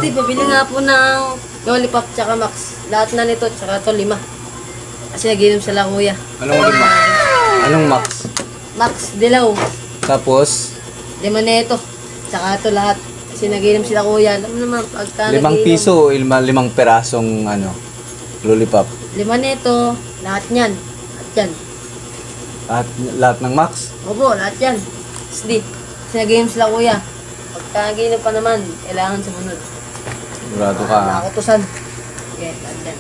Steve, pabili nga po ng lollipop tsaka Max. Lahat na nito, tsaka ito 5. Kasi naginom sila kuya. Anong lima? Anong max? Max, dilaw. Tapos, 5 na ito. Tsaka ito lahat. Kasi naginom sila kuya. Alam mo naman, pagka 5 piso o 5 perasong lollipop. 5 na ito, lahat yan. Lahat yan. At lahat ng max? Opo, lahat yan. Steve, kasi naginom sila kuya. Pagka naginom pa naman, kailangan sumunod. Sigurado ka. Nakakutusan. Okay, lahat yan.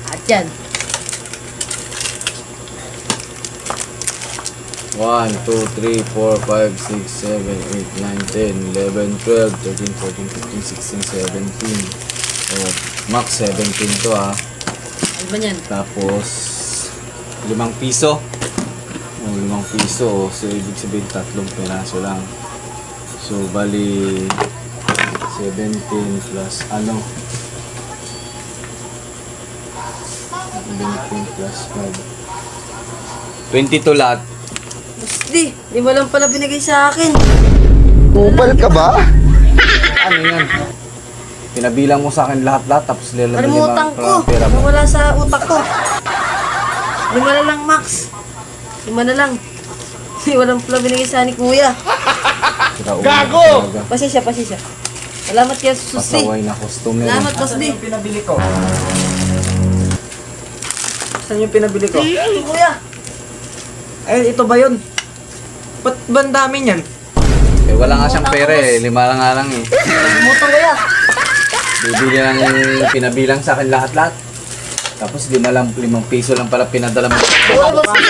Lahat yan. 1, 2, 3, 4, 5, 6, 7, 8, 9, 10, 11, 12, 13, 14, 15, 16, 17. Oh, max 17 to ha. Ano ba yan? Tapos 5 piso. Oh, 5 piso. So ibig sabihin 3 peraso lang. So bali 17 plus 17 plus 5. 22 lahat. Di, di mo lang pala binigay sa akin. Kupal ka ba? Ano yan? Pinabilang mo sa akin lahat-lahat tapos Kalimutan ko. pera mo. Nawala sa utak ko. 5 na lang, Max. 5 na lang. Di walang pala binigay sa ni kuya. Gago! Pasensya, pasensya. Salamat kaya sa susi. Pasaway na customer. Salamat, Boss D. Pinabili ko. Saan yung pinabili ko? Ito, kuya. Eh, ito ba yun? Ba't ba ang dami niyan? Eh wala nga siyang pera eh. 5 lang nga lang eh. Kalimutan ko ya. Bibili lang pinabilang sa akin lahat-lahat. Tapos 5 piso lang pala pinadala mo. Boss D.